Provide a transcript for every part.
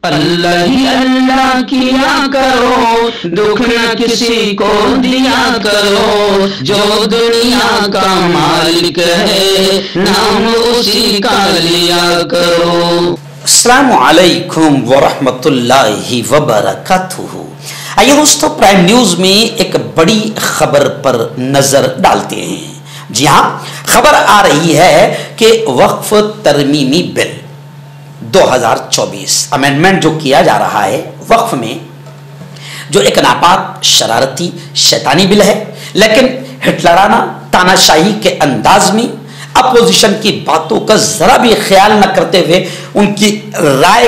اللہ ہی اللہ کیا کرو، دکھ نہ کسی کو دیا کرو، جو دنیا کا مالک ہے نام اسی کا لیا کرو۔ السلام علیکم ورحمۃ اللہ وبرکاتہ۔ آئیے دوستو، پرائم نیوز میں ایک بڑی خبر پر نظر ڈالتے ہیں۔ جی ہاں، خبر آ رہی ہے کہ وقف ترمیمی بل 2024 امینڈمنٹ جو کیا جا رہا ہے وقف میں، جو ایک ناپاک، شرارتی، شیطانی بل ہے، لیکن ہٹلرانہ تاناشاہی کے انداز میں اپوزیشن کی باتوں کا ذرا بھی خیال نہ کرتے ہوئے، ان کی رائے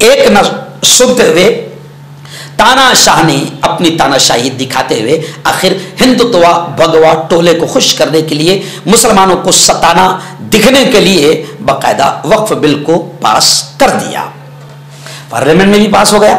ایک نہ سنتے ہوئے، تاناشاہ نے اپنی تاناشاہی دکھاتے ہوئے آخر ہندوتوا بھگوا ٹولے کو خوش کرنے کے لیے، مسلمانوں کو ستانا دکھنے کے لیے باقاعدہ وقف بل کو پاس کر دیا۔ پارلیمنٹ میں بھی پاس ہو گیا،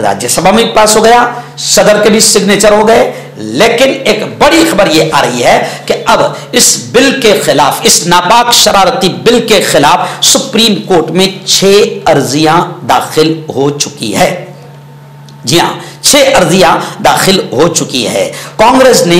راجیہ سبھا میں بھی پاس ہو گیا، صدر کے بھی سگنیچر ہو گئے، لیکن ایک بڑی خبر یہ آ رہی ہے کہ اب اس بل کے خلاف، اس ناپاک شرارتی بل کے خلاف سپریم کورٹ میں 6 عرضیاں داخل ہو چکی ہے۔ جی ہاں، 6 عرضیاں داخل ہو چکی ہے۔ کانگریس نے،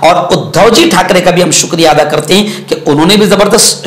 اور ادھو جی ٹھاکرے کا بھی ہم شکریہ ادا کرتے ہیں کہ انہوں نے بھی زبردست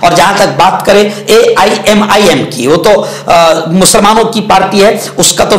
اور جہاں تک بات کریں AIMIM کی، وہ تو مسلمانوں کی پارٹی ہے، اس کا تو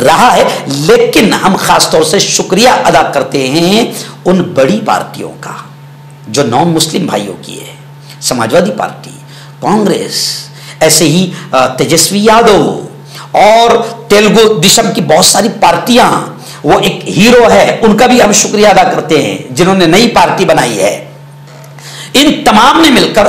رہا ہے، لیکن ہم خاص طور سے شکریہ ادا کرتے ہیں ان بڑی پارٹیوں کا جو نان مسلم بھائیوں کی ہے، سماجوادی پارٹی، کانگریس، ایسے ہی تیجسوی یادو اور تیلگو دیشم کی بہت ساری پارٹیاں، وہ ایک ہیرو ہے، ان کا بھی ہم شکریہ ادا کرتے ہیں جنہوں نے نئی پارٹی بنائی ہے۔ ان تمام نے مل کر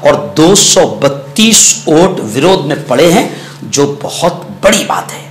اور 232 ووٹ وروਧ میں پڑے ہیں، جو بہت بڑی بات ہے۔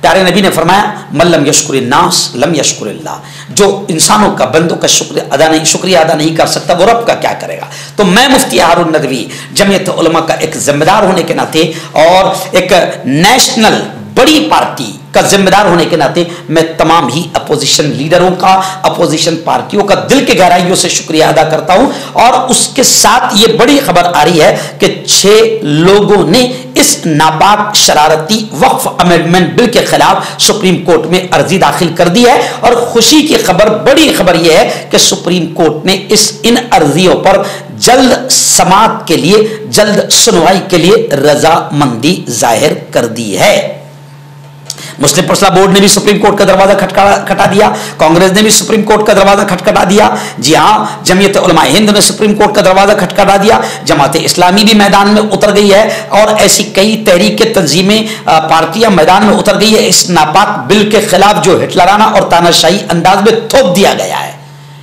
پیارے نبی نے فرمایا، من لم یشکر الناس لم یشکر اللہ، جو انسانوں کا، بندوں کا شکریہ ادا نہیں کر سکتا، وہ رب کا کیا کرے گا۔ تو میں مفتی ہارون ندوی، جمعیت علماء کا ایک ذمہ دار ہونے کے ناطے اور ایک نیشنل بڑی پارٹی کا ذمہ دار ہونے کے ناطے، میں تمام ہی اپوزیشن لیڈروں کا، اپوزیشن پارٹیوں کا دل کے گہرائیوں سے شکریہ ادا کرتا ہوں۔ اور اس کے ساتھ یہ بڑی خبر آ رہی ہے کہ 6 لوگوں نے اس ناپاک شرارتی وقف امینڈمنٹ بل کے خلاف سپریم کورٹ میں عرضی داخل کر دی ہے۔ اور خوشی کی خبر، بڑی خبر یہ ہے کہ سپریم کورٹ نے ان عرضیوں پر جلد سماعت کے لیے، جلد سنوائی کے لیے رضامندی ظاہر کر دی ہے۔ مسلم پرسنل بورڈ نے بھی سپریم کورٹ کا دروازہ کھٹکھٹا دیا، کانگریس نے بھی سپریم کورٹ کا دروازہ کھٹکھٹا دیا، جی ہاں، جمعیت علماء ہند نے سپریم کورٹ کا دروازہ کھٹکھٹا دیا، جماعت اسلامی بھی میدان میں اتر گئی ہے، اور ایسی کئی تحریک تنظیمیں، پارٹیاں میدان میں اتر گئی ہے اس ناپاک بل کے خلاف جو ہٹلرانہ اور تاناشاہی انداز میں تھوپ دیا گیا ہے۔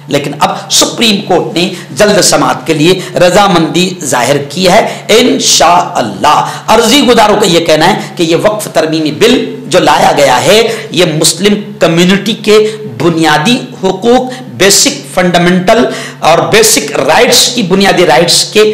لیکن اب سپریم کورٹ نے جلد سماعت کے لیے رضامندی ظاہر کی ہے انشاءاللہ۔ عرضی گزاروں کا یہ کہنا ہے کہ یہ وقف ترمیمی بل جو لایا گیا ہے، یہ مسلم کمیونٹی کے بنیادی حقوق، بیسک فنڈامنٹل اور بیسک رائٹس کی، بنیادی رائٹس کے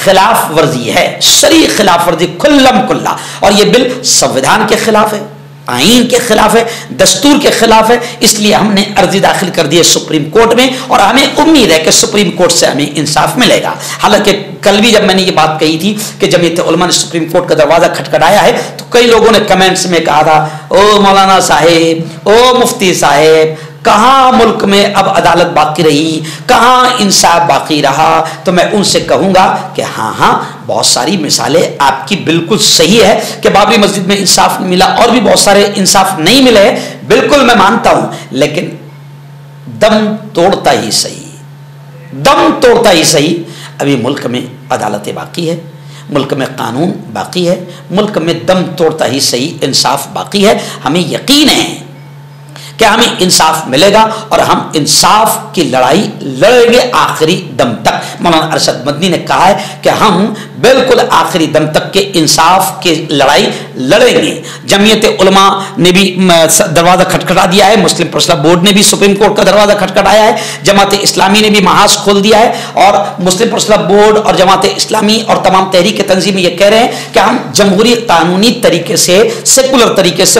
خلاف ورزی ہے، شرعی خلاف ورزی کھلم کھلا، اور یہ بل سنویدھان کے خلاف ہے، آئین کے خلاف ہے، دستور کے خلاف ہے۔ اس لیے ہم نے عرضی داخل کر دی ہے سپریم کورٹ میں، اور ہمیں امید ہے کہ سپریم کورٹ سے ہمیں انصاف ملے گا۔ حالانکہ کل بھی جب میں نے یہ بات کہی تھی کہ جمعیت علماء نے سپریم کورٹ کا دروازہ کھٹکھٹایا ہے، تو کئی لوگوں نے کمنٹس میں کہا تھا، او مولانا صاحب، او مفتی صاحب، کہاں ملک میں اب عدالت باقی رہی، کہاں انصاف باقی رہا؟ تو میں ان سے کہوں گا کہ ہاں، بہت ساری مثالیں آپ کی بالکل صحیح ہے کہ بابری مسجد میں انصاف نہیں ملا، اور بھی بہت سارے انصاف نہیں ملے، بالکل میں مانتا ہوں، لیکن دم توڑتا ہی صحیح، ابھی ملک میں عدالتیں باقی ہے، ملک میں قانون باقی ہے، ملک میں دم توڑتا ہی صحیح انصاف باقی ہے۔ ہمیں یقین ہے کہ ہمیں انصاف ملے گا، اور ہم انصاف کی لڑائی لڑیں گے آخری دم تک۔ مولانا ارشد مدنی نے کہا ہے کہ ہم بالکل آخری دم تک کے انصاف کی لڑائی لڑیں گے۔ جمعیت علماء نے بھی دروازہ کھٹکھٹا دیا ہے، مسلم پرسنل بورڈ نے بھی سپریم کورٹ کا دروازہ کھٹکھٹایا ہے، جماعت اسلامی نے بھی محاذ کھول دیا ہے، اور مسلم پرسنل بورڈ اور جماعت اسلامی اور تمام تحریک تنظیمیں یہ کہہ رہے ہیں کہ ہم جمہوری قانونی طریقے سے، سیکولر طریقے سے،